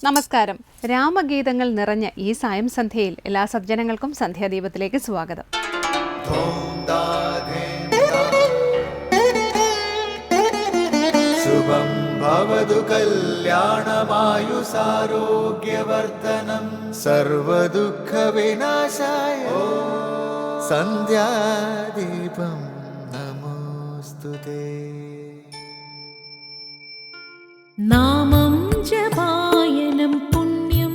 നമസ്കാരം. രാമഗീതങ്ങൾ നിറഞ്ഞ ഈ സായം സന്ധ്യയിൽ എല്ലാ സജ്ജനങ്ങൾക്കും സന്ധ്യാദീപത്തിലേക്ക് സ്വാഗതം. ശുഭം ഭവതു കല്യാണമായുസാരോഗ്യവർദ്ധനം സർവദുഃഖ വിനാശായ സന്ധ്യാദീപം നമോസ്തുതേ. നാമം ജപായനം പുണ്യം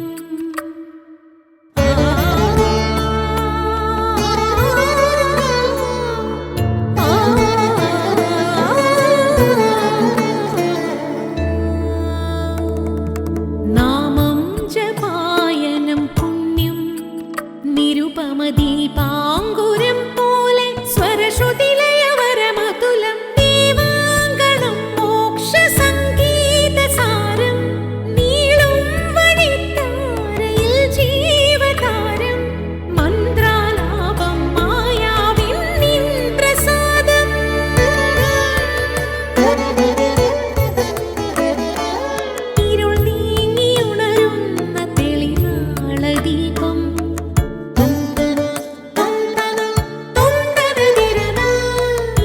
നാമം ജപായനം പുണ്യം നിരുപമദീപാങ്കുരം പോലെ സ്വരശ്രുതിലയവരമതുലം ദീവാങ്കണം മോക്ഷസംഗീതസാരം നീളും വഴിത്താരയിൽ ജീവതാരം മന്ത്രാലാപം മായാവിൻ നിൻ പ്രസാദം. ഇരുൾ നീങ്ങിയുണരുന്ന തെളിനാളദീപം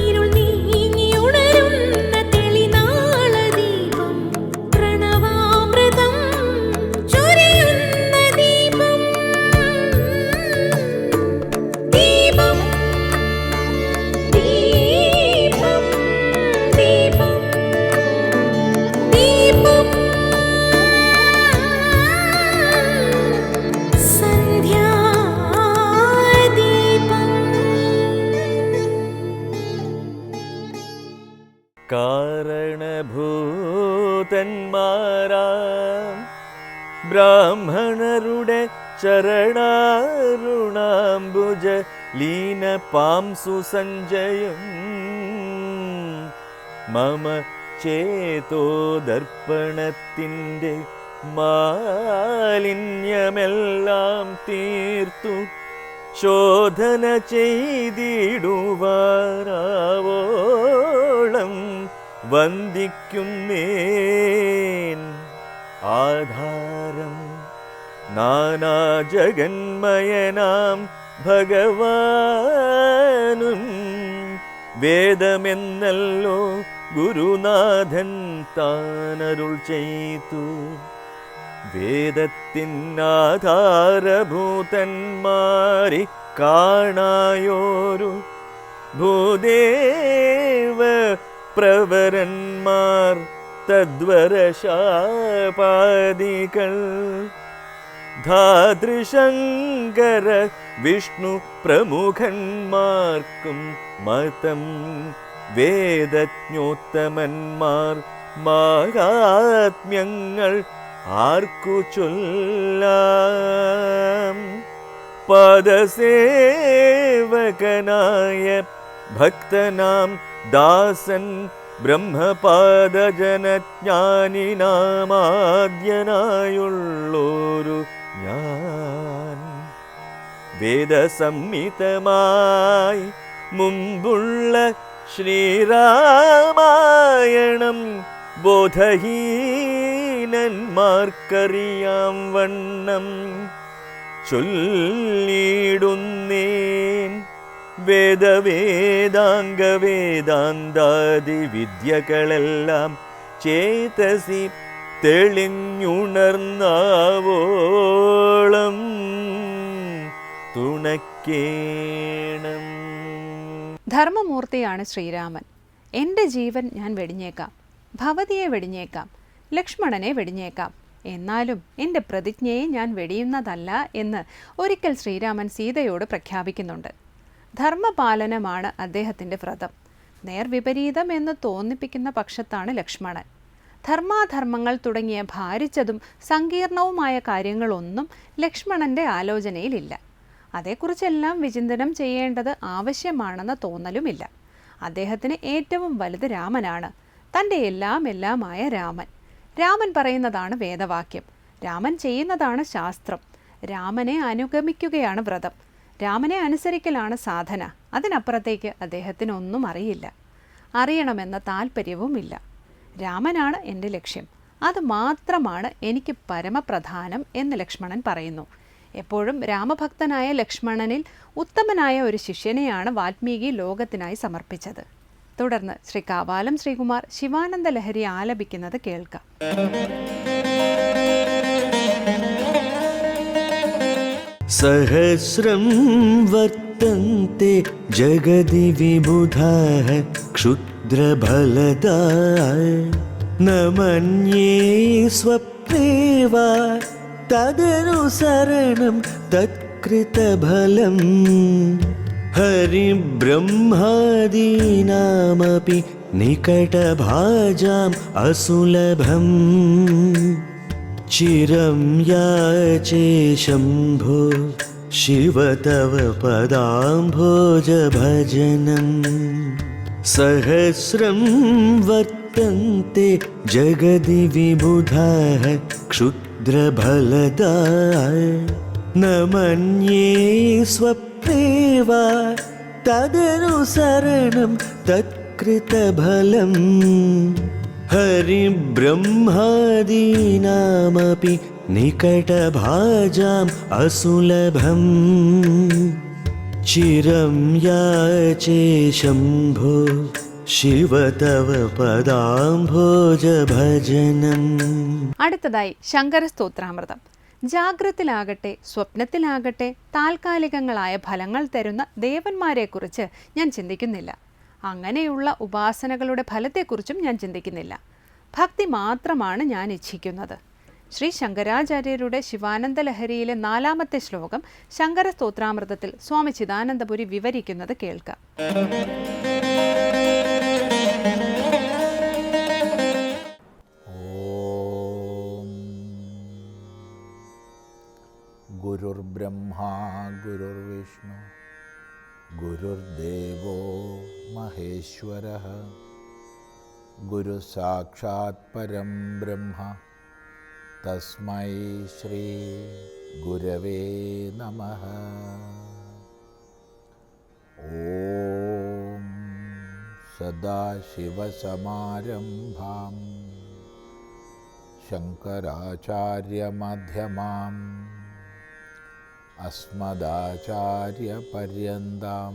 ഇരുൾ നീങ്ങിയുണരുന്ന തെളിനാളദീപം പ്രണവാമൃതം ചൊരിയുന്ന ദീപം. ദീപം ദീപം ദീപം ദീപം സന്ധ്യാദീപം. കാരണഭൂതന്മാരാം ബ്രാഹ്മണരുടെ ചരണാരുണാംബുജ ലീന പാംസു സഞ്ജയം മമ ചേതോ ദർപ്പണത്തിൻ്റെ മാലിന്യമെല്ലാം തീർത്തു ശോധന ചെയ്തിടുവാനാവോളം വന്ദിക്കുന്നേൻ. ആധാരം നാനാജഗന്മയനാം ഭഗവാനും വേദമെന്നല്ലോ ഗുരുനാഥൻ താനരുൾ ചെയ്തു. വേദത്തിനാധാരഭൂതന്മാരെ കാണായോരു ഭൂദേവ പ്രവരന്മാർ തദ്വരശാപാദികൾ ധാതൃശങ്കര വിഷ്ണു പ്രമുഖന്മാർക്കും മതം വേദജ്ഞോത്തമന്മാർ മാഹാത്മ്യങ്ങൾ ആർക്കു ചൊല്ലാം. പാദസേവകനായ ഭക്തനാം ദാസൻ ബ്രഹ്മപാദജനജ്ഞാനിനാമാദ്യനായുള്ളൊരു ഞാൻ വേദസംഹിതമായി മുമ്പുള്ള ശ്രീരാമായണം ബോധഹീനന്മാർക്കറിയാം വണ്ണം ചൊല്ലിടുന്നേൻ. വേദവേദാംഗവേദാന്താദി വിദ്യകളെല്ലാം ചേതസി തെളിഞ്ഞുണർന്നാവോളം തുണക്കേണം. ധർമ്മമൂർത്തിയാണ് ശ്രീരാമൻ. എൻ്റെ ജീവൻ ഞാൻ വെടിഞ്ഞേക്കാം, ഭവതിയെ വെടിഞ്ഞേക്കാം, ലക്ഷ്മണനെ വെടിഞ്ഞേക്കാം, എന്നാലും എൻ്റെ പ്രതിജ്ഞയെ ഞാൻ വെടിയുന്നതല്ല എന്ന് ഒരിക്കൽ ശ്രീരാമൻ സീതയോട് പ്രഖ്യാപിക്കുന്നുണ്ട്. ധർമ്മപാലനമാണ് അദ്ദേഹത്തിൻ്റെ വ്രതം. നേർവിപരീതം എന്ന് തോന്നിപ്പിക്കുന്ന പക്ഷത്താണ് ലക്ഷ്മണൻ. ധർമാധർമ്മങ്ങൾ തുടങ്ങിയ ഭാരിച്ചതും സങ്കീർണവുമായ കാര്യങ്ങളൊന്നും ലക്ഷ്മണൻ്റെ ആലോചനയിലില്ല. അതേക്കുറിച്ചെല്ലാം വിചിന്തനം ചെയ്യേണ്ടത് ആവശ്യമാണെന്ന തോന്നലുമില്ല. അദ്ദേഹത്തിന് ഏറ്റവും വലുത് രാമനാണ്, തൻ്റെ എല്ലാമായ രാമൻ. രാമൻ പറയുന്നതാണ് വേദവാക്യം, രാമൻ ചെയ്യുന്നതാണ് ശാസ്ത്രം. രാമനെ അനുഗമിക്കുകയാണ് വ്രതം, രാമനെ അനുസരിക്കലാണ് സാധന. അതിനപ്പുറത്തേക്ക് അദ്ദേഹത്തിനൊന്നും അറിയില്ല, അറിയണമെന്ന താല്പര്യവുമില്ല. രാമനാണ് എൻ്റെ ലക്ഷ്യം, അത് മാത്രമാണ് എനിക്ക് പരമപ്രധാനം എന്ന് ലക്ഷ്മണൻ പറയുന്നു. എപ്പോഴും രാമഭക്തനായ ലക്ഷ്മണനിൽ ഉത്തമനായ ഒരു ശിഷ്യനെയാണ് വാൽമീകി ലോകത്തിനായി സമർപ്പിച്ചത്. തുടർന്ന് ശ്രീ കാവാലം ശ്രീകുമാർ ശിവാനന്ദ ലഹരി ആലപിക്കുന്നത് കേൾക്കാം. സഹസ്രം വർത്തന്തെ ജഗതി വിബുധാഃ ക്ഷുദ്രഫലദാ ന മന്യേ സ്വപ്നേ വാ തദനുസരണം തത്കൃതഫലം ഹരിബ്രഹ്മാദീനാമപി നികടഭാജാം അസുലഭം ചിരം യാചേ ശംഭോ ശിവ തവ പദാംഭോജഭജനം സഹസ്രം വർത്തന്തെ ജഗതി വിബുധാഃ ക്ഷുദ്രഫലദാ ന മന്യേ സ്വപ്നേ വാ തദനുസരണം തത്കൃതഫലം ഹരിബ്രഹ്മാദീനാമപി നികടഭാജാം അസുലഭം ചിരം യാചേ ശംഭോ ശിവ തവ പദാംഭോജഭജനം. അടുത്തതായി ശങ്കരസ്തോത്രാമൃതം. ജാഗ്രത്തിലാകട്ടെ സ്വപ്നത്തിലാകട്ടെ താൽക്കാലികങ്ങളായ ഫലങ്ങൾ തരുന്ന ദേവന്മാരെക്കുറിച്ച് ഞാൻ ചിന്തിക്കുന്നില്ല. അങ്ങനെയുള്ള ഉപാസനകളുടെ ഫലത്തെക്കുറിച്ചും ഞാൻ ചിന്തിക്കുന്നില്ല. ഭക്തി മാത്രമാണ് ഞാൻ ഇച്ഛിക്കുന്നത്. ശ്രീ ശങ്കരാചാര്യരുടെ ശിവാനന്ദ ലഹരിയിലെ 4-ാമത്തെ ശ്ലോകം ശങ്കരസ്തോത്രാമൃതത്തിൽ സ്വാമി ചിദാനന്ദപുരി വിവരിക്കുന്നത് കേൾക്കാം. ഗുരുർബ്രഹ്മാ ഗുരുർവിഷ്ണു ഗുരുർദേവോ മഹേശ്വരഃ ഗുരു സാക്ഷാത് പരം ബ്രഹ്മ തസ്മൈ ശ്രീ ഗുരവേ നമഃ. ഓം സദാശിവസമാരംഭാം ശങ്കരാചാര്യമധ്യമാം അസ്മദാചാര്യപര്യന്താം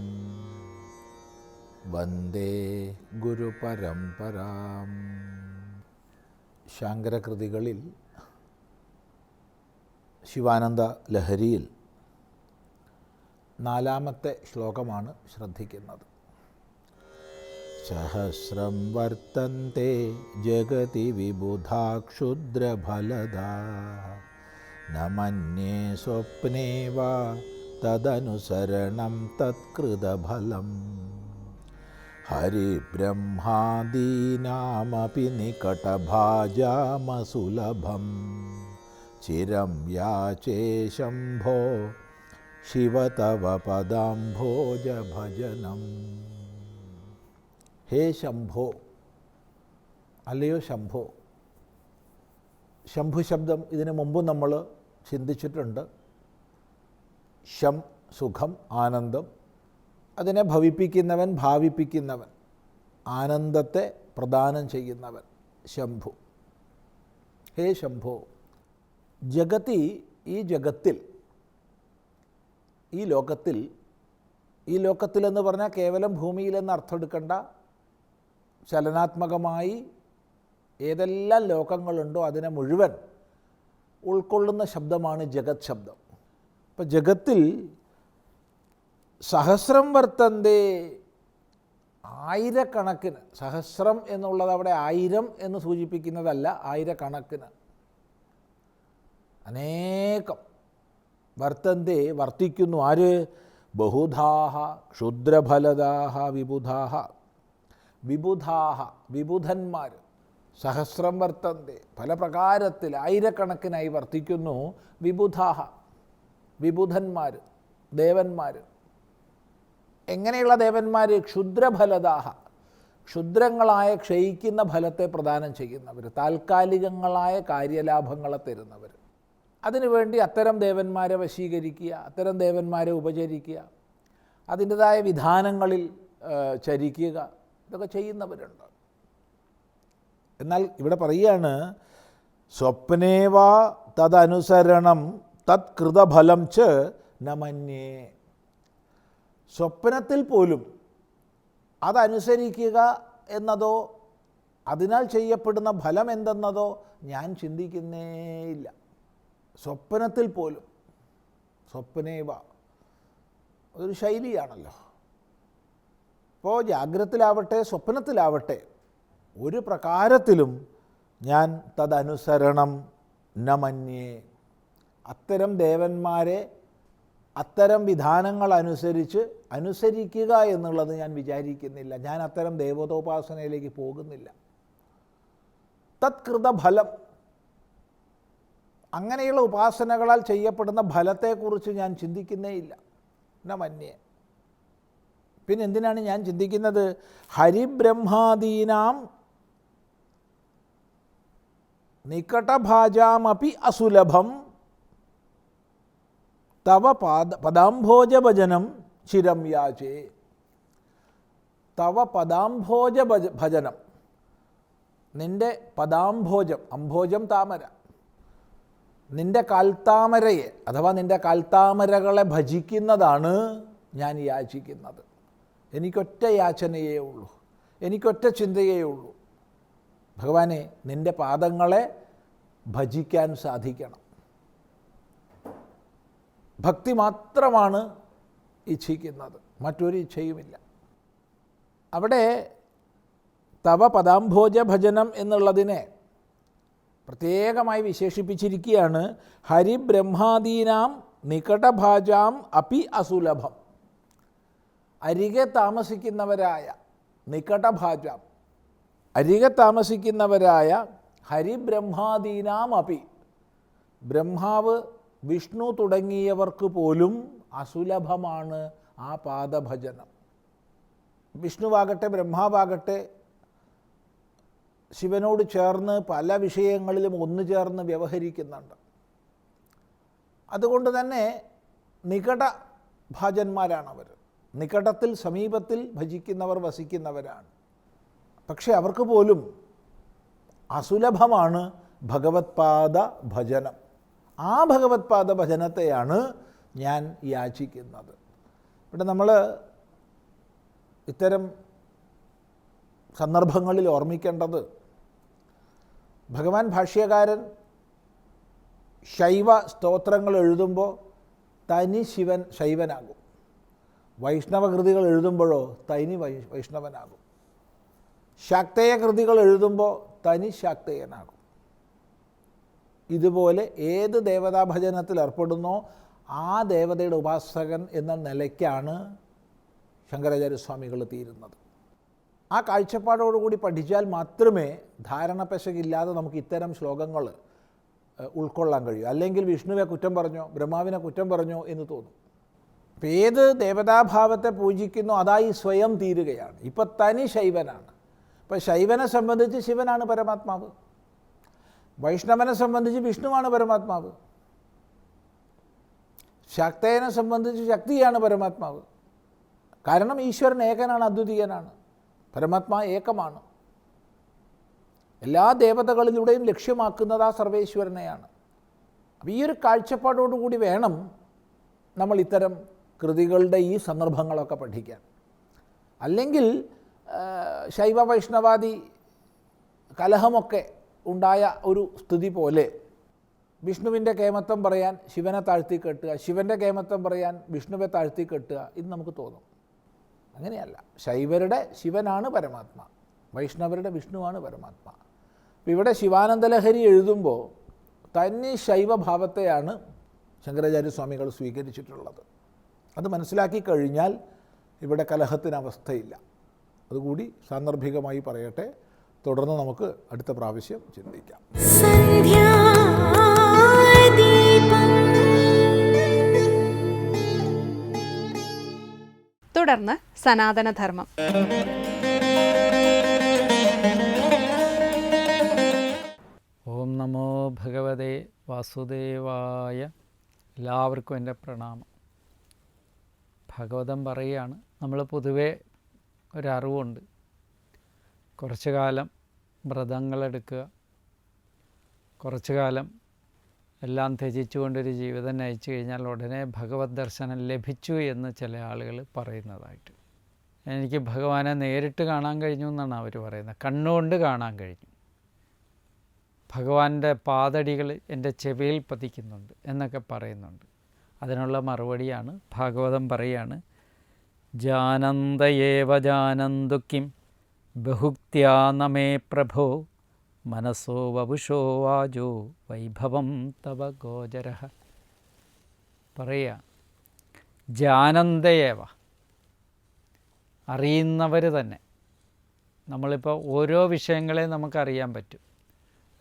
വന്ദേ ഗുരുപരമ്പരാം. ശങ്കരകൃതികളിൽ ശിവാനന്ദ ലഹരിയിൽ 4-ാമത്തെ ശ്ലോകമാണ് ശ്രദ്ധിക്കുന്നത്. സഹസ്രം വർത്തന്തെ ജഗതി വിബുധാ ക്ഷുദ്രഫലദാ ന മന്യേ സ്വപ്നേ വാ തദനുസരണം തത്കൃതഫലം ഹരിബ്രഹ്മാദീനാമപി നികടഭാജാമസുലഭം ചിരം യാചേ ശംഭോ ശിവ തവ പദാംഭോജഭജനം. ഹേ ശംഭോ, അല്ലയോ ശംഭോ. ശംഭു ശബ്ദം ഇതിനു മുമ്പ് നമ്മൾ ചിന്തിച്ചിട്ടുണ്ട്. ശം സുഖം, ആനന്ദം. അതിനെ ഭവിപ്പിക്കുന്നവൻ, ഭാവിപ്പിക്കുന്നവൻ, ആനന്ദത്തെ പ്രദാനം ചെയ്യുന്നവൻ ശംഭു. ഹേ ശംഭോ. ജഗതി, ഈ ജഗത്തിൽ, ഈ ലോകത്തിൽ, ഈ ലോകത്തിലെന്ന് പറഞ്ഞാൽ കേവലം ഭൂമിയിലെന്ന് അർത്ഥം എടുക്കേണ്ട, ചലനാത്മകമായി ഏതെല്ലാം ലോകങ്ങളുണ്ടോ അതിനെ മുഴുവൻ ഉൾക്കൊള്ളുന്ന ശബ്ദമാണ് ജഗത് ശബ്ദം. ഇപ്പം ജഗത്തിൽ സഹസ്രം വർത്തന്തേ, ആയിരക്കണക്കിന്, സഹസ്രം എന്നുള്ളത് അവിടെ 1000 എന്ന് സൂചിപ്പിക്കുന്നതല്ല, ആയിരക്കണക്കിന്, അനേകം. വർത്തന്തേ, വർത്തിക്കുന്നു. ആര്? ബഹുധാഹ ക്ഷുദ്രഫലദാഹ വിബുധാഹ. വിബുധാഹ, വിബുധന്മാർ. സഹസ്രം വർത്തന്തേ, പല പ്രകാരത്തിൽ ആയിരക്കണക്കിനായി വർത്തിക്കുന്നു. വിബുധാഹ, വിബുധന്മാർ, ദേവന്മാർ. എങ്ങനെയുള്ള ദേവന്മാർ? ക്ഷുദ്രഫലദാഹ, ക്ഷുദ്രങ്ങളായ ക്ഷയിക്കുന്ന ഫലത്തെ പ്രദാനം ചെയ്യുന്നവർ, താൽക്കാലികങ്ങളായ കാര്യലാഭങ്ങളെ തരുന്നവർ. അതിനുവേണ്ടി അത്തരം ദേവന്മാരെ വശീകരിക്കുക, അത്തരം ദേവന്മാരെ ഉപചരിക്കുക, അതിൻ്റെതായ വിധാനങ്ങളിൽ ചരിക്കുക, ഇതൊക്കെ ചെയ്യുന്നവരുണ്ട്. എന്നാൽ ഇവിടെ പറയുകയാണ് സ്വപ്നേവാ തദനുസരണം തത്കൃതഫലം ച ന മന്യേ. സ്വപ്നത്തിൽ പോലും അതനുസരിക്കുക എന്നതോ അതിനാൽ ചെയ്യപ്പെടുന്ന ഫലം എന്തെന്നതോ ഞാൻ ചിന്തിക്കുന്നേയില്ല. സ്വപ്നത്തിൽ പോലും. സ്വപ്നേവ അതൊരു ശൈലിയാണല്ലോ. അപ്പോൾ ജാഗ്രതത്തിലാവട്ടെ സ്വപ്നത്തിലാവട്ടെ ഒരു പ്രകാരത്തിലും ഞാൻ തദനുസരണം ന മന്യേ. അത്തരം ദേവന്മാരെ അത്തരം വിധാനങ്ങൾ അനുസരിക്കുക എന്നുള്ളത് ഞാൻ വിചാരിക്കുന്നില്ല. ഞാൻ അത്തരം ദേവതോപാസനയിലേക്ക് പോകുന്നില്ല. തത്കൃതഫലം, അങ്ങനെയുള്ള ഉപാസനകളാൽ ചെയ്യപ്പെടുന്ന ഫലത്തെക്കുറിച്ച് ഞാൻ ചിന്തിക്കുന്നേയില്ല. ന മന്യേ. പിന്നെ എന്തിനാണ് ഞാൻ ചിന്തിക്കുന്നത്? ഹരിബ്രഹ്മാദീനാം നികടഭാജാമപി അസുലഭം തവ പദാംഭോജഭജനം ചിരം യാചേ. തവ പദാംഭോജഭജനം, നിൻ്റെ പദാംഭോജം, അംഭോജം താമര, നിൻ്റെ കാൽത്താമരയെ അഥവാ നിൻ്റെ കാൽത്താമരകളെ ഭജിക്കുന്നതാണ് ഞാൻ യാചിക്കുന്നത്. എനിക്കൊറ്റ യാചനയേ ഉള്ളൂ, എനിക്കൊറ്റ ചിന്തയേ ഉള്ളൂ. ഭഗവാനെ, നിൻ്റെ പാദങ്ങളെ ഭജിക്കാൻ സാധിക്കണം. ഭക്തി മാത്രമാണ് ഇച്ഛിക്കുന്നത്, മറ്റൊരു ഇച്ഛയുമില്ല. അവിടെ തവ പദാംഭോജ ഭജനം എന്നുള്ളതിനെ പ്രത്യേകമായി വിശേഷിപ്പിച്ചിരിക്കുകയാണ്. ഹരിബ്രഹ്മാദീനാം നികടഭാജാം അപി അസുലഭം. അരികെ താമസിക്കുന്നവരായ നികടഭാജാം, അരികെ താമസിക്കുന്നവരായ ഹരിബ്രഹ്മാദീനാം അപി, ബ്രഹ്മാവ് വിഷ്ണു തുടങ്ങിയവർക്ക് പോലും അസുലഭമാണ് ആ പാദഭജനം. വിഷ്ണുവാകട്ടെ ബ്രഹ്മാവാകട്ടെ ശിവനോട് ചേർന്ന് പല വിഷയങ്ങളിലും ഒന്നു ചേർന്ന് വ്യവഹരിക്കുന്നുണ്ട്. അതുകൊണ്ട് തന്നെ നികട ഭാജന്മാരാണവർ. നികടത്തിൽ സമീപത്തിൽ ഭജിക്കുന്നവർ വസിക്കുന്നവരാണ്. പക്ഷെ അവർക്ക് പോലും അസുലഭമാണ് ഭഗവത്പാദ ഭജനം. ആ ഭഗവത്പാദ ഭജനത്തെയാണ് ഞാൻ യാചിക്കുന്നത്. ഇവിടെ നമ്മൾ ഇത്തരം സന്ദർഭങ്ങളിൽ ഓർമ്മിക്കേണ്ടത്, ഭഗവാൻ ഭാഷ്യകാരൻ ശൈവ സ്തോത്രങ്ങൾ എഴുതുമ്പോൾ തനി ശിവൻ ശൈവനാകും, വൈഷ്ണവ കൃതികൾ എഴുതുമ്പോഴോ തനി വൈഷ്ണവനാകും, ശാക്തേയ കൃതികൾ എഴുതുമ്പോൾ തനി ശാക്തേയനാകും. ഇതുപോലെ ഏത് ദേവതാഭജനത്തിൽ ഏർപ്പെടുന്നോ ആ ദേവതയുടെ ഉപാസകൻ എന്ന നിലയ്ക്കാണ് ശങ്കരാചാര്യസ്വാമികൾ തീരുന്നത്. ആ കാഴ്ചപ്പാടോടുകൂടി പഠിച്ചാൽ മാത്രമേ ധാരണപ്പശകില്ലാതെ നമുക്ക് ഇത്തരം ശ്ലോകങ്ങൾ ഉൾക്കൊള്ളാൻ കഴിയും. അല്ലെങ്കിൽ വിഷ്ണുവെ കുറ്റം പറഞ്ഞോ ബ്രഹ്മാവിനെ കുറ്റം പറഞ്ഞോ എന്ന് തോന്നും. ഇപ്പം ഏത് ദേവതാഭാവത്തെ പൂജിക്കുന്നോ അതായി സ്വയം തീരുകയാണ്. ഇപ്പം തനി ശൈവനാണ്. ഇപ്പം ശൈവനെ സംബന്ധിച്ച് ശിവനാണ് പരമാത്മാവ്, വൈഷ്ണവനെ സംബന്ധിച്ച് വിഷ്ണുവാണ് പരമാത്മാവ്, ശക്തേനെ സംബന്ധിച്ച് ശക്തിയാണ് പരമാത്മാവ്. കാരണം ഈശ്വരൻ ഏകനാണ്, അദ്വിതീയനാണ്, പരമാത്മാ ഏകമാണ്. എല്ലാ ദേവതകളിലൂടെയും ലക്ഷ്യമാക്കുന്നത് ആ സർവേശ്വരനെയാണ്. അപ്പോൾ ഈ ഒരു കാഴ്ചപ്പാടോടുകൂടി വേണം നമ്മൾ ഇത്തരം കൃതികളുടെ ഈ സന്ദർഭങ്ങളൊക്കെ പഠിക്കാൻ. അല്ലെങ്കിൽ ശൈവ വൈഷ്ണവാദി കലഹമൊക്കെ ഉണ്ടായ ഒരു സ്ഥിതി പോലെ വിഷ്ണുവിൻ്റെ കേമത്വം പറയാൻ ശിവനെ താഴ്ത്തി കെട്ടുക, ശിവൻ്റെ കേമത്വം പറയാൻ വിഷ്ണുവെ താഴ്ത്തി കെട്ടുക, ഇത് നമുക്ക് തോന്നും. അങ്ങനെയല്ല. ശൈവരുടെ ശിവനാണ് പരമാത്മാ, വൈഷ്ണവരുടെ വിഷ്ണുവാണ് പരമാത്മാ. ഇവിടെ ശിവാനന്ദലഹരി എഴുതുമ്പോൾ തന്നെ ശൈവഭാവത്തെയാണ് ശങ്കരാചാര്യസ്വാമികൾ സ്വീകരിച്ചിട്ടുള്ളത്. അത് മനസ്സിലാക്കി കഴിഞ്ഞാൽ ഇവിടെ കലഹത്തിന് അവസ്ഥയില്ല. അതുകൂടി സാന്ദർഭികമായി പറയട്ടെ. തുടർന്ന് നമുക്ക് അടുത്ത പ്രാവശ്യം ചിന്തിക്കാം. തുടർന്ന് സനാതനധർമ്മം. ഓം നമോ ഭഗവതേ വാസുദേവായ. എല്ലാവർക്കും എൻ്റെ പ്രണാമം. ഭഗവതം പറയുകയാണ്, നമ്മൾ പൊതുവേ ഒരറിവുണ്ട്, കുറച്ചു കാലം വ്രതങ്ങളെടുക്കുക, കുറച്ചു കാലം എല്ലാം ത്യജിച്ചുകൊണ്ടൊരു ജീവിതം നയിച്ചു കഴിഞ്ഞാൽ ഉടനെ ഭഗവത് ദർശനം ലഭിച്ചു എന്ന് ചില ആളുകൾ പറയുന്നതായിട്ട്. എനിക്ക് ഭഗവാനെ നേരിട്ട് കാണാൻ കഴിഞ്ഞു എന്നാണ് അവർ പറയുന്നത്. കണ്ണുകൊണ്ട് കാണാൻ കഴിഞ്ഞു, ഭഗവാന്റെ പാദടികൾ എൻ്റെ ചെവിയിൽ പതിക്കുന്നുണ്ട് എന്നൊക്കെ പറയുന്നുണ്ട്. അതിനുള്ള മറുപടിയാണ് ഭാഗവതം പറയുകയാണ്, ജാനന്ദയേവ ജാനന്തു കിം ബഹുക്ത്യാ നമേ പ്രഭോ മനസ്സോ വപുഷോ വാജോ വൈഭവം തവ ഗോചരഃ. പറയുക, ജാനന്ദയേവ, അറിയുന്നവർ തന്നെ. നമ്മളിപ്പോൾ ഓരോ വിഷയങ്ങളെ നമുക്കറിയാൻ പറ്റും.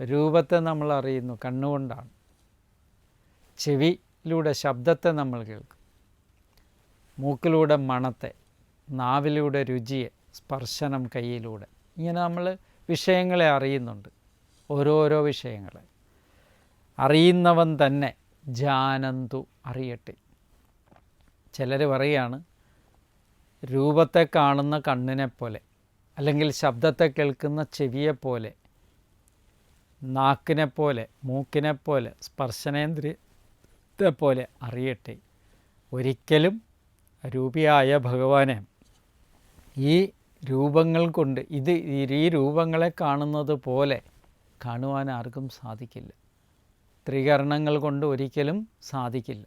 രൂപത്തെ നമ്മൾ അറിയുന്നു കണ്ണുകൊണ്ടാണ്, ചെവിയിലൂടെ ശബ്ദത്തെ നമ്മൾ കേൾക്കും, മൂക്കിലൂടെ മണത്തെ, നാവിലൂടെ രുചിയെ, സ്പർശനം കൈയിലൂടെ, ഇങ്ങനെ നമ്മൾ വിഷയങ്ങളെ അറിയുന്നുണ്ട്. ഓരോരോ വിഷയങ്ങളെ അറിയുന്നവൻ തന്നെ ജാനന്തു, അറിയട്ടെ. ചിലർ പറയുകയാണ്, രൂപത്തെ കാണുന്ന കണ്ണിനെപ്പോലെ, അല്ലെങ്കിൽ ശബ്ദത്തെ കേൾക്കുന്ന ചെവിയെപ്പോലെ, നാക്കിനെപ്പോലെ, മൂക്കിനെപ്പോലെ, സ്പർശനേന്ദ്രിയത്തെ പോലെ അറിയട്ടെ. ഒരിക്കലും രൂപിയായ ഭഗവാനെ ഈ രൂപങ്ങൾ കൊണ്ട് ഈ രൂപങ്ങളെ കാണുന്നത് പോലെ കാണുവാൻ ആർക്കും സാധിക്കില്ല. ത്രികരണങ്ങൾ കൊണ്ട് ഒരിക്കലും സാധിക്കില്ല.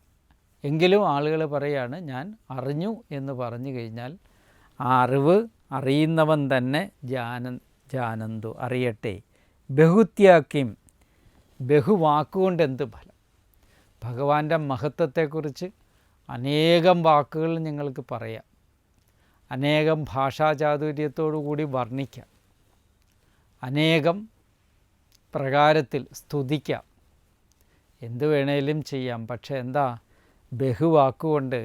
എങ്കിലും ആളുകൾ പറയാണ്, ഞാൻ അറിഞ്ഞു എന്ന് പറഞ്ഞു കഴിഞ്ഞാൽ ആ അറിവ് അറിയുന്നവൻ തന്നെ ജാനന്തു, അറിയട്ടെ. ബഹുത്യാക്കിം, ബഹുവാക്കുകൊണ്ട് എന്ത് ഫലം. ഭഗവാന്റെ മഹത്വത്തെക്കുറിച്ച് അനേകം വാക്കുകൾ നിങ്ങൾക്ക് പറയാം, അനേകം ഭാഷാചാതുര്യത്തോടു കൂടി വർണ്ണിക്കാം, അനേകം പ്രകാരത്തിൽ സ്തുതിക്കാം, എന്തു വേണേലും ചെയ്യാം. പക്ഷേ എന്താ, ബഹുവാക്കുകൊണ്ട്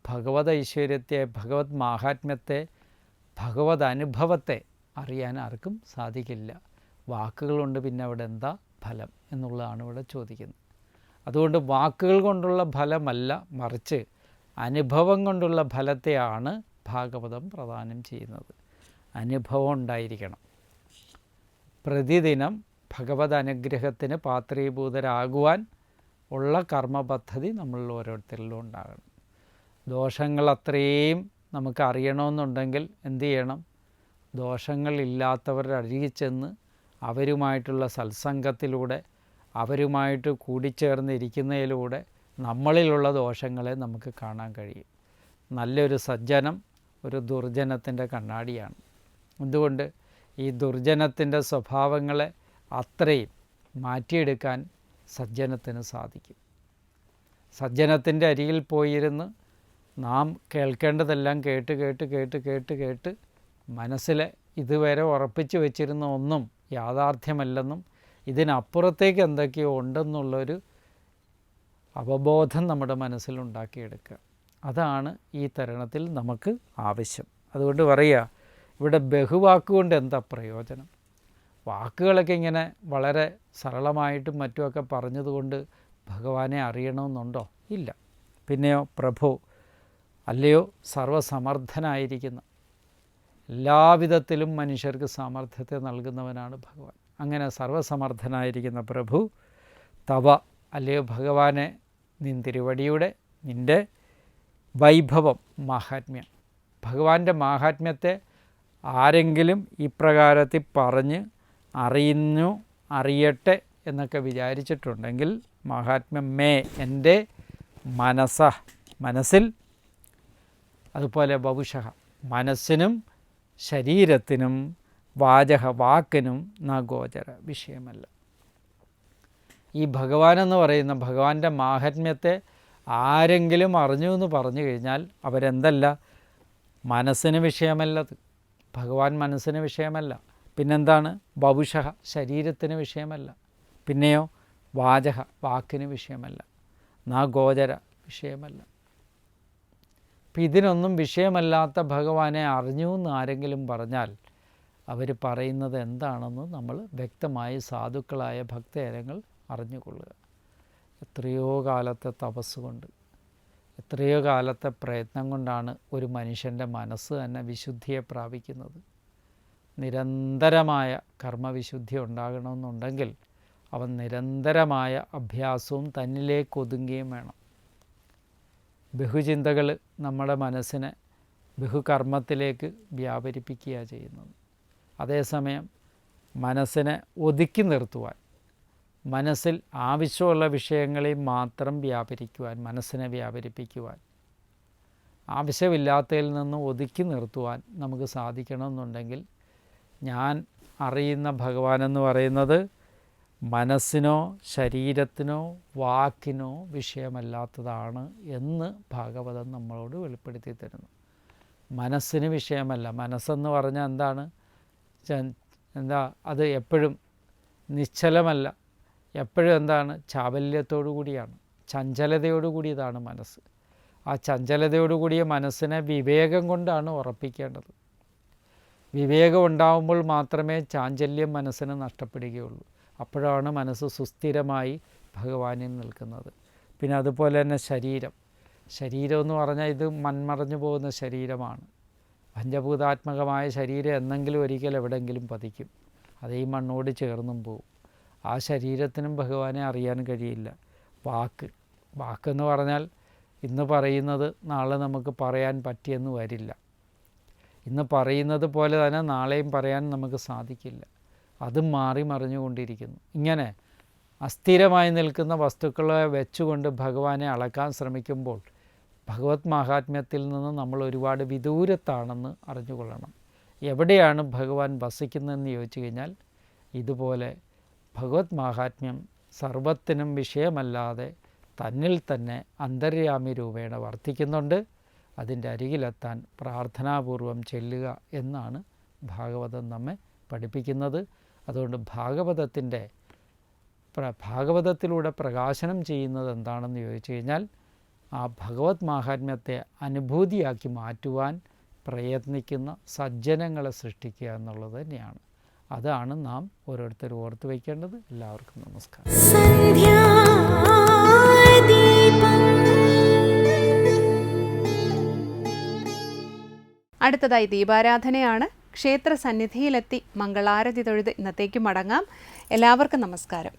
ഭഗവത് ഐശ്വര്യത്തെ, ഭഗവത് മാഹാത്മ്യത്തെ, ഭഗവത് അനുഭവത്തെ അറിയാൻ ആർക്കും സാധിക്കില്ല. വാക്കുകളുണ്ട്, പിന്നെ അവിടെ എന്താ ഫലം എന്നുള്ളതാണ് ഇവിടെ ചോദിക്കുന്നത്. അതുകൊണ്ട് വാക്കുകൾ കൊണ്ടുള്ള ഫലമല്ല, മറിച്ച് അനുഭവം കൊണ്ടുള്ള ഫലത്തെയാണ് ഭാഗവതം പ്രദാനം ചെയ്യുന്നത്. അനുഭവം ഉണ്ടായിരിക്കണം. പ്രതിദിനം ഭഗവത് അനുഗ്രഹത്തിന് പാത്രീഭൂതരാകുവാൻ ഉള്ള കർമ്മപദ്ധതി നമ്മളിൽ ഓരോരുത്തരിലും ഉണ്ടാകണം. ദോഷങ്ങൾ അത്രയും നമുക്ക് അറിയണമെന്നുണ്ടെങ്കിൽ എന്തു ചെയ്യണം? ദോഷങ്ങളില്ലാത്തവരുടെ അരികിൽ ചെന്ന് അവരുമായിട്ടുള്ള സത്സംഗത്തിലൂടെ, അവരുമായിട്ട് കൂടിച്ചേർന്നിരിക്കുന്നതിലൂടെ നമ്മളിലുള്ള ദോഷങ്ങളെ നമുക്ക് കാണാൻ കഴിയും. നല്ലൊരു സജ്ജനം ഒരു ദുർജനത്തിൻ്റെ കണ്ണാടിയാണ്. എന്തുകൊണ്ട്? ഈ ദുർജനത്തിൻ്റെ സ്വഭാവങ്ങളെ അത്രയും മാറ്റിയെടുക്കാൻ സജ്ജനത്തിന് സാധിക്കും. സജ്ജനത്തിൻ്റെ അരികിൽ പോയിരുന്ന് നാം കേൾക്കേണ്ടതെല്ലാം കേട്ട് കേട്ട് കേട്ട് കേട്ട് കേട്ട് മനസ്സിലെ ഇതുവരെ ഉറപ്പിച്ച് വെച്ചിരുന്ന ഒന്നും യാഥാർത്ഥ്യമല്ലെന്നും ഇതിനപ്പുറത്തേക്ക് എന്തൊക്കെയോ ഉണ്ടെന്നുള്ളൊരു അവബോധം നമ്മുടെ മനസ്സിലുണ്ടാക്കിയെടുക്കുക. അതാണ് ഈ തരുണത്തിൽ നമുക്ക് ആവശ്യം. അതുകൊണ്ട് പറയുക, ഇവിടെ ബഹുവാക്കുകൊണ്ട് എന്താ പ്രയോജനം? വാക്കുകളൊക്കെ ഇങ്ങനെ വളരെ സരളമായിട്ടും മറ്റുമൊക്കെ പറഞ്ഞതുകൊണ്ട് ഭഗവാനെ അറിയണമെന്നുണ്ടോ? ഇല്ല. പിന്നെയോ, പ്രഭു അല്ലയോ സർവസമർത്ഥനായിരിക്കുന്ന, എല്ലാവിധത്തിലും മനുഷ്യർക്ക് സാമർഥ്യത്തെ നൽകുന്നവനാണ് ഭഗവാൻ. അങ്ങനെ സർവസമർത്ഥനായിരിക്കുന്ന പ്രഭു, തവ അല്ലയോ ഭഗവാനെ, നിൻ തിരുവടിയുടെ, നിൻ്റെ വൈഭവം, മാഹാത്മ്യം, ഭഗവാന്റെ മാഹാത്മ്യത്തെ ആരെങ്കിലും ഇപ്രകാരത്തിൽ പറഞ്ഞ് അറിയുന്നു, അറിയട്ടെ എന്നൊക്കെ വിചാരിച്ചിട്ടുണ്ടെങ്കിൽ, മാഹാത്മ്യം മേ, എൻ്റെ മനസ്സിൽ, അതുപോലെ വപുഷഃ മനസ്സിനും ശരീരത്തിനും, വാചക വാക്കിനും നഗോചര, വിഷയമല്ല. ഈ ഭഗവാനെന്ന് പറയുന്ന ഭഗവാന്റെ മാഹാത്മ്യത്തെ ആരെങ്കിലും അറിഞ്ഞു എന്ന് പറഞ്ഞു കഴിഞ്ഞാൽ അവരെന്തല്ല, മനസ്സിന് വിഷയമല്ലത്. ഭഗവാൻ മനസ്സിന് വിഷയമല്ല. പിന്നെന്താണ്? വപുഷഃ ശരീരത്തിന് വിഷയമല്ല. പിന്നെയോ വാചക വാക്കിന് വിഷയമല്ല. നഗോചര വിഷയമല്ല. അപ്പം ഇതിനൊന്നും വിഷയമല്ലാത്ത ഭഗവാനെ അറിഞ്ഞു എന്ന് ആരെങ്കിലും പറഞ്ഞാൽ അവർ പറയുന്നത് എന്താണെന്ന് നമ്മൾ വ്യക്തമായി സാധുക്കളായ ഭക്തജനങ്ങൾ അറിഞ്ഞുകൊള്ളുക. എത്രയോ കാലത്തെ തപസ് കൊണ്ട്, എത്രയോ കാലത്തെ പ്രയത്നം കൊണ്ടാണ് ഒരു മനുഷ്യൻ്റെ മനസ്സ് തന്നെ വിശുദ്ധിയെ പ്രാപിക്കുന്നത്. നിരന്തരമായ കർമ്മവിശുദ്ധി ഉണ്ടാകണമെന്നുണ്ടെങ്കിൽ അവൻ നിരന്തരമായ അഭ്യാസവും തന്നിലേക്ക് ഒതുങ്ങുകയും വേണം. ബഹുചിന്തകൾ നമ്മുടെ മനസ്സിനെ ബഹുകർമ്മത്തിലേക്ക് വ്യാപരിപ്പിക്കുകയാണ് ചെയ്യുന്നത്. അതേസമയം മനസ്സിനെ ഒതുക്കി നിർത്തുവാൻ, മനസ്സിൽ ആവശ്യമുള്ള വിഷയങ്ങളിൽ മാത്രം വ്യാപരിക്കുവാൻ, മനസ്സിനെ വ്യാപരിപ്പിക്കുവാൻ, ആവശ്യമില്ലാത്തതിൽ നിന്ന് ഒതുക്കി നിർത്തുവാൻ നമുക്ക് സാധിക്കണമെന്നുണ്ടെങ്കിൽ ഞാൻ അറിയുന്ന ഭഗവാനെന്ന് പറയുന്നത് മനസ്സിനോ ശരീരത്തിനോ വാക്കിനോ വിഷയമല്ലാത്തതാണ് എന്ന് ഭാഗവതം നമ്മളോട് വെളിപ്പെടുത്തി തരുന്നു. മനസ്സിന് വിഷയമല്ല. മനസ്സെന്ന് പറഞ്ഞാൽ എന്താണ്? അത് എപ്പോഴും നിശ്ചലമല്ല, എപ്പോഴും എന്താണ്? ചാബല്യത്തോടു കൂടിയാണ്, ചഞ്ചലതയോടു കൂടിയതാണ് മനസ്സ്. ആ ചഞ്ചലതയോടു കൂടിയ മനസ്സിനെ വിവേകം കൊണ്ടാണ് ഉറപ്പിക്കേണ്ടത്. വിവേകം ഉണ്ടാകുമ്പോൾ മാത്രമേ ചാഞ്ചല്യം മനസ്സിന് നഷ്ടപ്പെടുകയുള്ളൂ. അപ്പോഴാണ് മനസ്സ് സുസ്ഥിരമായി ഭഗവാനിൽ നിൽക്കുന്നത്. പിന്നെ അതുപോലെ തന്നെ ശരീരം എന്ന് പറഞ്ഞാൽ ഇത് മൺമറഞ്ഞു പോകുന്ന ശരീരമാണ്. പഞ്ചഭൂതാത്മകമായ ശരീരം എന്നെങ്കിലും ഒരിക്കൽ എവിടെയെങ്കിലും പതിക്കും, അത് ഈ മണ്ണോട് ചേർന്നും പോകും. ആ ശരീരത്തിനും ഭഗവാനെ അറിയാൻ കഴിയില്ല. വാക്കെന്ന് പറഞ്ഞാൽ ഇന്ന് പറയുന്നത് നാളെ നമുക്ക് പറയാൻ പറ്റിയെന്ന് വരില്ല. ഇന്ന് പറയുന്നത് പോലെ തന്നെ നാളെയും പറയാൻ നമുക്ക് സാധിക്കില്ല. അതും മാറി മറിഞ്ഞുകൊണ്ടിരിക്കുന്നു. ഇങ്ങനെ അസ്ഥിരമായി നിൽക്കുന്ന വസ്തുക്കളെ വെച്ചുകൊണ്ട് ഭഗവാനെ അളക്കാൻ ശ്രമിക്കുമ്പോൾ ഭഗവത് മാഹാത്മ്യത്തിൽ നിന്ന് നമ്മൾ ഒരുപാട് വിദൂരത്താണെന്ന് അറിഞ്ഞുകൊള്ളണം. എവിടെയാണ് ഭഗവാൻ വസിക്കുന്നതെന്ന് ചോദിച്ചു കഴിഞ്ഞാൽ ഇതുപോലെ ഭഗവത് മാഹാത്മ്യം സർവത്തിനും വിഷയമല്ലാതെ തന്നിൽ തന്നെ അന്തര്യാമി രൂപേണ വർത്തിക്കുന്നുണ്ട്. അതിൻ്റെ അരികിലെത്താൻ പ്രാർത്ഥനാപൂർവം ചെല്ലുക എന്നാണ് ഭാഗവതം നമ്മെ പഠിപ്പിക്കുന്നത്. അതുകൊണ്ട് ഭാഗവതത്തിലൂടെ പ്രകാശനം ചെയ്യുന്നത് എന്താണെന്ന് ചോദിച്ചു കഴിഞ്ഞാൽ ആ ഭഗവത് മാഹാത്മ്യത്തെ അനുഭൂതിയാക്കി മാറ്റുവാൻ പ്രയത്നിക്കുന്ന സജ്ജനങ്ങളെ സൃഷ്ടിക്കുക എന്നുള്ളത് തന്നെയാണ്. അതാണ് നാം ഓരോരുത്തരും ഓർത്ത് വയ്ക്കേണ്ടത്. എല്ലാവർക്കും നമസ്കാരം. അടുത്തതായി ദീപാരാധനയാണ്. ക്ഷേത്ര സന്നിധിയിലെത്തി മംഗളാരതി തൊഴുത് ഇന്നത്തേക്ക് മടങ്ങാം. എല്ലാവർക്കും നമസ്കാരം.